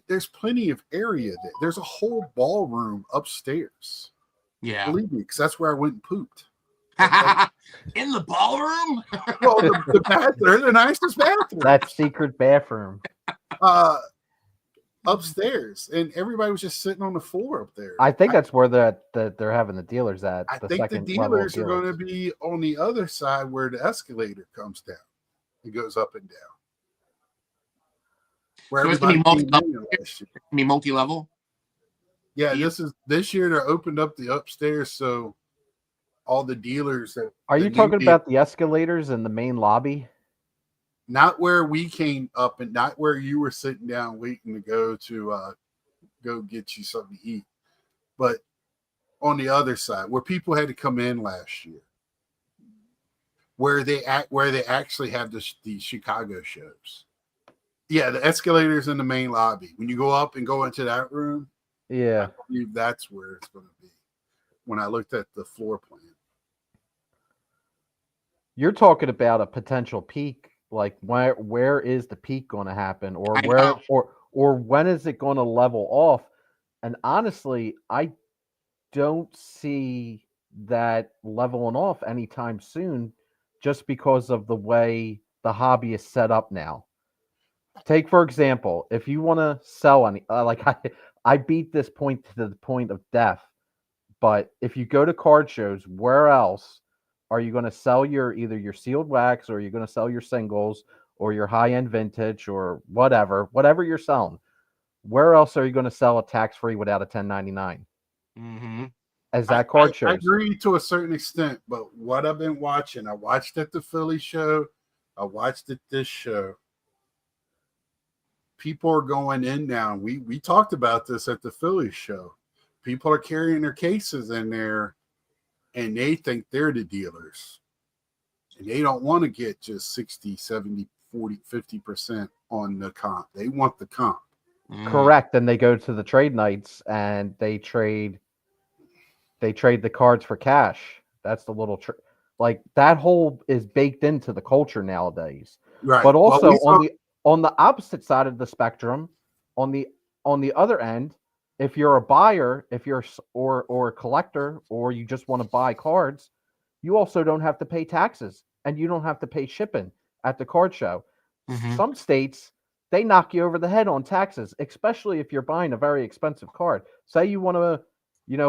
A: There's plenty of area there. There's a whole ballroom upstairs.
D: Yeah.
A: Believe me, because that's where I went and pooped.
D: In the ballroom?
A: Well, the bathroom, the nicest bathroom.
C: That secret bathroom.
A: Upstairs, and everybody was just sitting on the floor up there.
C: I think that's where they're having the dealers at.
A: I think the dealers are going to be on the other side where the escalator comes down. It goes up and down.
D: So it's going to be multi-level?
A: Yeah, this year they opened up the upstairs, so all the dealers.
C: Are you talking about the escalators in the main lobby?
A: Not where we came up, and not where you were sitting down waiting to go get you something to eat, but on the other side where people had to come in last year, where they actually have the Chicago shows. Yeah, the escalators in the main lobby. When you go up and go into that room,
C: I
A: believe that's where it's going to be. When I looked at the floor plan,
C: you're talking about a potential peak. Like where is the peak going to happen, or when is it going to level off? And honestly, I don't see that leveling off anytime soon, just because of the way the hobby is set up now. Take, for example, if you want to sell any, I beat this point to the point of death, but if you go to card shows, where else are you going to sell either your sealed wax, or you're going to sell your singles, or your high-end vintage, or whatever you're selling? Where else are you going to sell a tax-free without a 1099?
D: Mm-hmm.
C: As that card shows.
A: I agree to a certain extent, but what I've been watching, I watched at the Philly show, I watched at this show. people are going in now. We talked about this at the Phillies show. People are carrying their cases in there, and they think they're the dealers. And they don't want to get just 60, 70, 40, 50% on the comp. They want the comp.
C: Correct. And they go to the trade nights and they trade the cards for cash. That's the little like that whole is baked into the culture nowadays.
A: Right.
C: But also on the opposite side of the spectrum, on the other end, if you're a buyer, if you're or a collector, or you just want to buy cards, you also don't have to pay taxes and you don't have to pay shipping at the card show.
D: Mm-hmm.
C: Some states, they knock you over the head on taxes, especially if you're buying a very expensive card. Say you want to,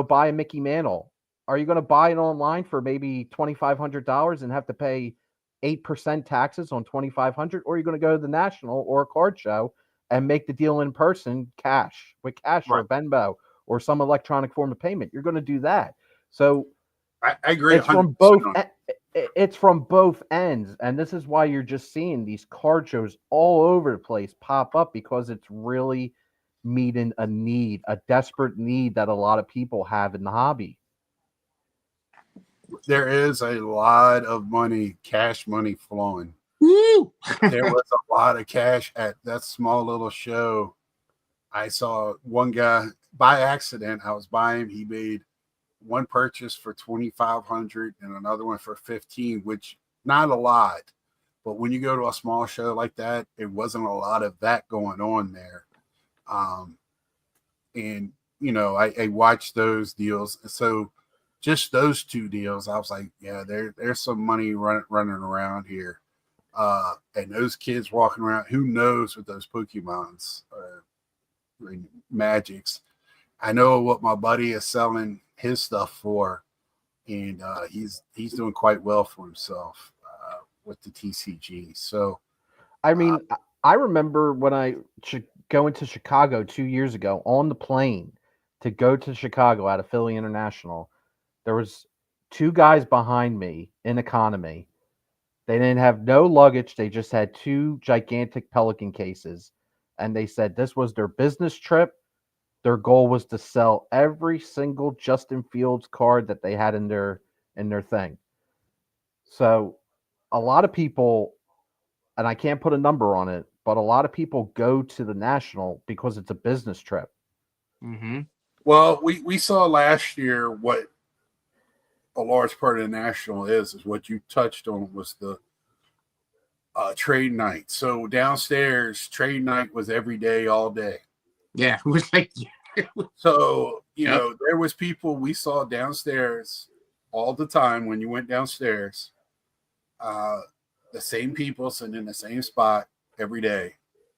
C: buy a Mickey Mantle. Are you going to buy it online for maybe $2,500 and have to pay 8% taxes on $2,500, or are you going to go to the National or a card show and make the deal in person, cash
A: Right.
C: or Venmo or some electronic form of payment? You're going to do that. So
A: I agree.
C: it's from both. It's from both ends, and this is why you're just seeing these card shows all over the place pop up, because it's really meeting a desperate need that a lot of people have in the hobby.
A: There is a lot of money, cash money flowing.
D: Woo!
A: There was a lot of cash at that small little show. I saw one guy by accident. I was buying. He made one purchase for $2,500 and another one for $15,000, which not a lot. But when you go to a small show like that, it wasn't a lot of that going on there. And I watched those deals. So just those two deals, I was like, yeah, there's some money running around here. And those kids walking around, who knows what those Pokemons or Magics. I know what my buddy is selling his stuff for, and he's doing quite well for himself with the TCG. So,
C: I mean, I remember when I going to Chicago 2 years ago on the plane to go to Chicago out of Philly International. There was two guys behind me in economy. They didn't have no luggage. They just had two gigantic Pelican cases. And they said this was their business trip. Their goal was to sell every single Justin Fields card that they had in their thing. So a lot of people, and I can't put a number on it, but a lot of people go to the National because it's a business trip.
D: Mm-hmm.
A: Well, we saw last year what a large part of the National is what you touched on was the trade night. So downstairs, trade night was every day, all day.
D: Yeah, it was like
A: so there was people we saw downstairs all the time when you went downstairs. The same people sitting in the same spot every day.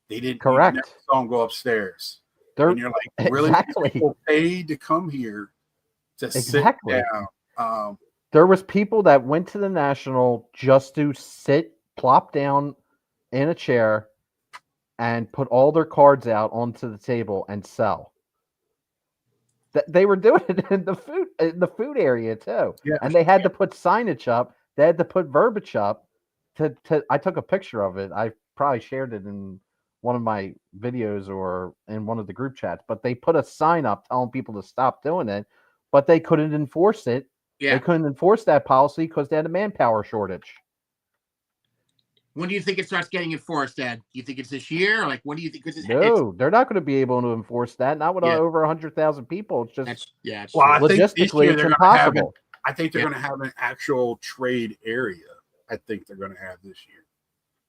A: They didn't.
C: Correct.
A: You never saw them go upstairs. And you're like, really?
C: Exactly.
A: People paid to come here to sit down.
C: There was people that went to the National just to sit, plop down in a chair, and put all their cards out onto the table and sell. They were doing it in the food area too.
A: Yeah.
C: And they had to put signage up. They had to put verbiage up. I took a picture of it. I probably shared it in one of my videos or in one of the group chats. But they put a sign up telling people to stop doing it, but they couldn't enforce it.
D: Yeah.
C: They couldn't enforce that policy because they had a manpower shortage.
D: When do you think it starts getting enforced, Ed? Do you think it's this year? Or like, when do you think?
C: No, they're not going to be able to enforce that. Not with over 100,000 people. It's just logistically it's impossible.
A: I think they're going to have an actual trade area. I think they're going to have this year,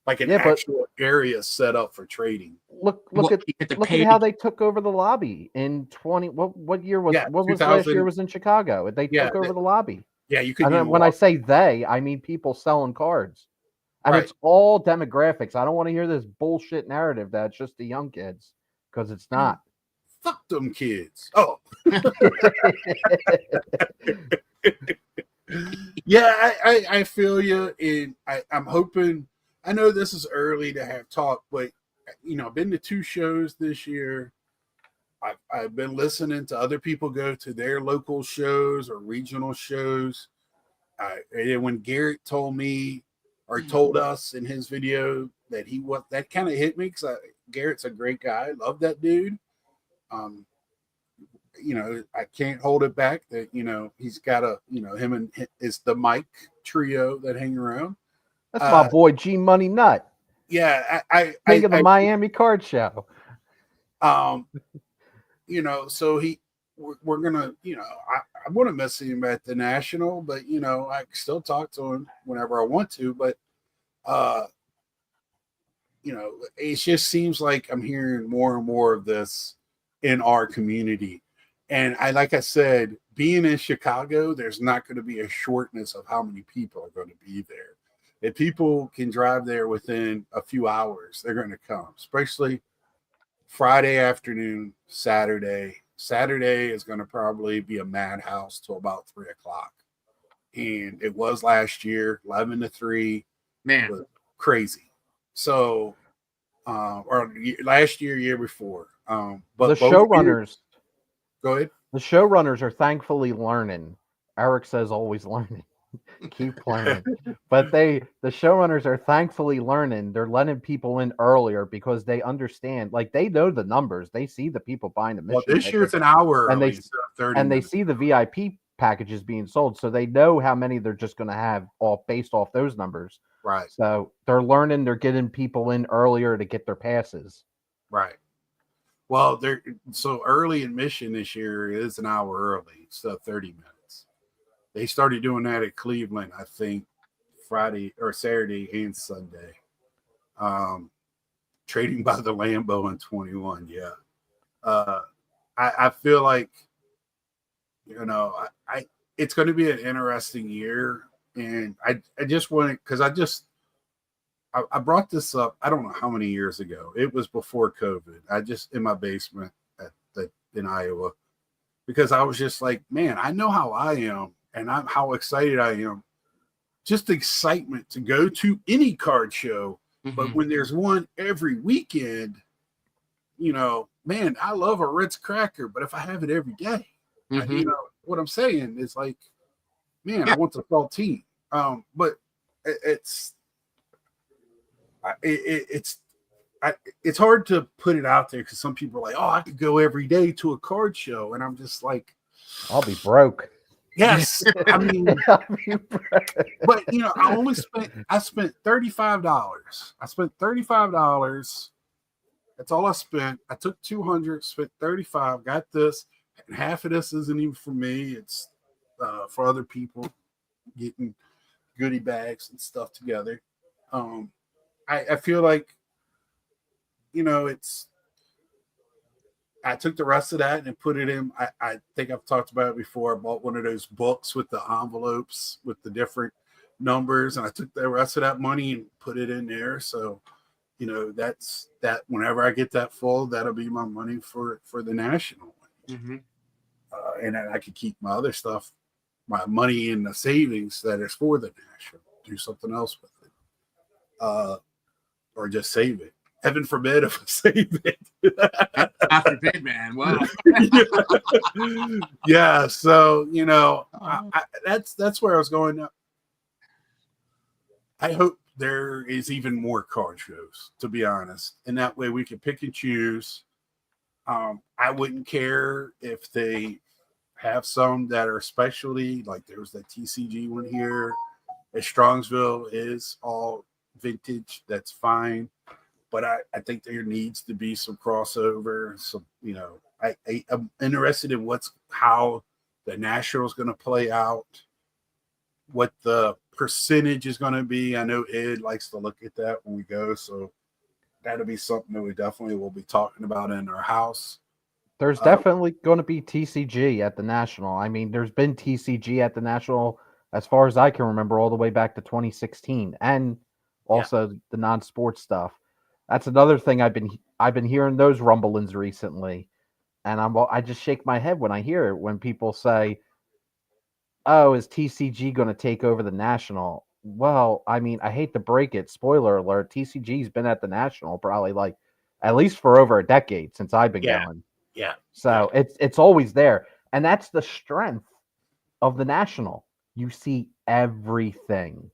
A: like an actual area set up for trading.
C: Look at how they took over the lobby in 20. What year was? What was last year? Was in Chicago. They took over the lobby.
A: Yeah, you could.
C: And then when I say they, I mean people selling cards. And it's all demographics. I don't want to hear this bullshit narrative that it's just the young kids, because it's not.
A: Fuck them kids. Oh. Yeah, I feel you. And I'm hoping, I know this is early to have talk, but, I've been to 2 shows this year. I've been listening to other people go to their local shows or regional shows. And when Garrett told me, or told us in his video that that kind of hit me, because Garrett's a great guy. Love that dude. I can't hold it back that, he's got him and is the Mike trio that hang around.
C: That's my boy G Money Nut.
A: Yeah.
C: Think of the Miami Card Show.
A: So we're gonna, I want to miss him at the National, but I still talk to him whenever I want to, but it just seems like I'm hearing more and more of this in our community. And like I said, being in Chicago, there's not going to be a shortness of how many people are going to be there. If people can drive there within a few hours, they're going to come, especially Friday afternoon, Saturday. Saturday is going to probably be a madhouse till about 3:00. And it was last year, 11 to 3.
D: Man,
A: was crazy. So, or last year before. But
C: the showrunners.
A: Go ahead.
C: The showrunners are thankfully learning. Eric says always learning. Keep playing. But the showrunners are thankfully learning. They're letting people in earlier because they understand. Like, they know the numbers. They see the people buying the mission.
A: Well, this year it's an hour
C: and
A: early,
C: they
A: 30
C: and they
A: minutes.
C: see the VIP packages being sold, so they know how many they're just going to have all based off those numbers.
A: Right.
C: So they're learning. They're getting people in earlier to get their passes.
A: Right. Well, so early admission this year is an hour early, so 30 minutes. They started doing that at Cleveland, I think, Friday or Saturday and Sunday. Trading by the Lambeau in 21. Yeah. I feel like, it's going to be an interesting year. And I just wanted, because I brought this up, I don't know how many years ago. It was before COVID. In my basement in Iowa, because I was just like, man, I know how I am and how excited I am. Just excitement to go to any card show. Mm-hmm. But when there's one every weekend, man, I love a Ritz cracker, but if I have it every day,
D: mm-hmm.
A: What I'm saying is like, man, yeah. I want the saltine. But it's hard to put it out there because some people are like, oh, I could go every day to a card show. And I'm just like,
C: I'll be broke.
A: Yes. I mean, but I spent $35. I spent $35. That's all I spent. I took 200, spent 35, got this. And half of this isn't even for me. It's for other people getting goodie bags and stuff together. I feel like, I took the rest of that and put it in. I think I've talked about it before. I bought one of those books with the envelopes with the different numbers, and I took the rest of that money and put it in there. So, that's that. Whenever I get that full, that'll be my money for the National.
D: Mm-hmm.
A: And then I could keep my other stuff, my money in the savings that is for the National. Do something else with it. Or just save it. Heaven forbid if I save it.
D: God forbid, man. Wow.
A: Yeah. So, that's where I was going. I hope there is even more card shows, to be honest. And that way we can pick and choose. I wouldn't care if they have some that are specialty, like there was that TCG one here. At Strongsville is all vintage. That's fine. But I think there needs to be some crossover. So, I'm interested in how the National is going to play out, what the percentage is going to be. I know Ed likes to look at that when we go. So that'll be something that we definitely will be talking about in our house.
C: There's definitely going to be TCG at the National. I mean, there's been TCG at the National as far as I can remember, all the way back to 2016, and also the non-sports stuff. That's another thing I've been hearing those rumblings recently, and I just shake my head when I hear it when people say, "Oh, is TCG going to take over the National?" Well, I mean, I hate to break it. Spoiler alert: TCG's been at the National probably like at least for over a decade since I've been going.
A: Yeah.
C: So it's always there, and that's the strength of the National. You see everything,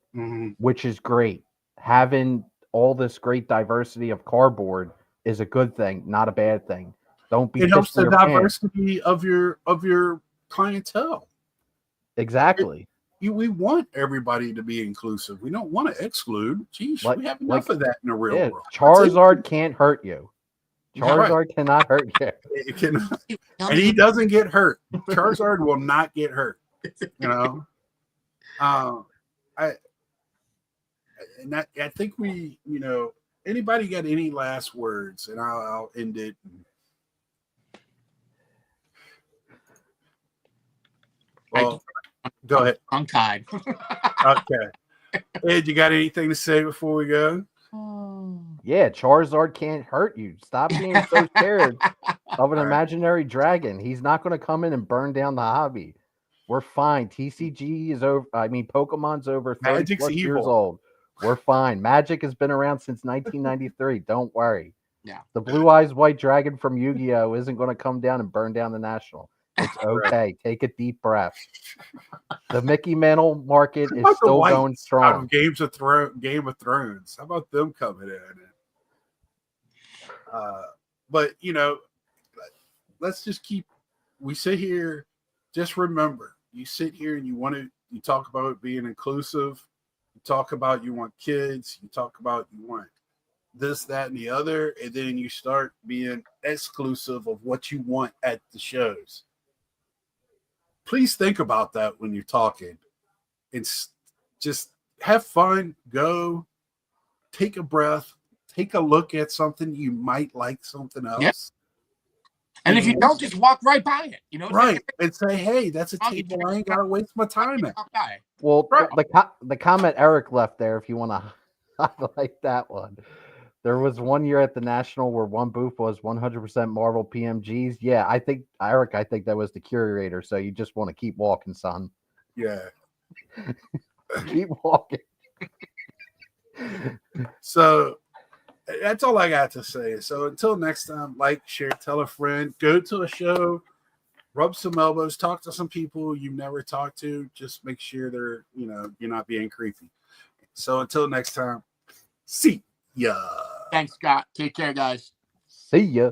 C: which is great. Having all this great diversity of cardboard is a good thing, not a bad thing. Don't be
A: It helps
C: pissing
A: the
C: your pants.
A: diversity of your clientele.
C: Exactly.
A: We want everybody to be inclusive. We don't want to exclude. Jeez,
C: Like-
A: we have enough of that in the real
C: Yeah,
A: world.
C: Charizard can't hurt you.
A: Right.
C: Charizard cannot hurt you.
A: It can, and he doesn't get hurt. Charizard will not get hurt. You know, I think we, anybody got any last words, and I'll end it. Well, go ahead.
D: I'm tied.
A: Okay. Ed, you got anything to say before we go?
C: Yeah, Charizard can't hurt you. Stop being so scared of an imaginary dragon. He's not going to come in and burn down the hobby. We're fine. TCG is over. I mean, Pokemon's over 30
A: Magic's
C: plus years
A: evil.
C: old. We're fine. Magic has been around since 1993. Don't worry.
D: Yeah.
C: The Blue Eyes White Dragon from Yu-Gi-Oh! Isn't going to come down and burn down the National. It's okay. Take a deep breath. The Mickey Mantle market is still going
A: Out of
C: strong.
A: Game of Thrones. How about them coming in? But let's just we sit here, just remember, you sit here and you talk about being inclusive, you talk about you want kids, you talk about you want this, that, and the other, and then you start being exclusive of what you want at the shows. Please think about that when you're talking. It's just have fun, go, take a breath, take a look at something. You might like something else.
D: Yep. And if you don't, just walk right by it.
A: Right. And say, hey, that's a table I ain't got to waste my time at.
C: Well,
A: Right.
C: the comment Eric left there, if you want to highlight that one. There was one year at the National where one booth was 100% Marvel PMGs. Yeah, Eric, I think that was the curator. So you just want to keep walking, son.
A: Yeah.
C: Keep walking.
A: So that's all I got to say. So until next time, like, share, tell a friend, go to a show, rub some elbows, talk to some people you've never talked to. Just make sure they're, you're not being creepy. So until next time, see ya.
D: Thanks, Scott. Take care, guys.
C: See ya.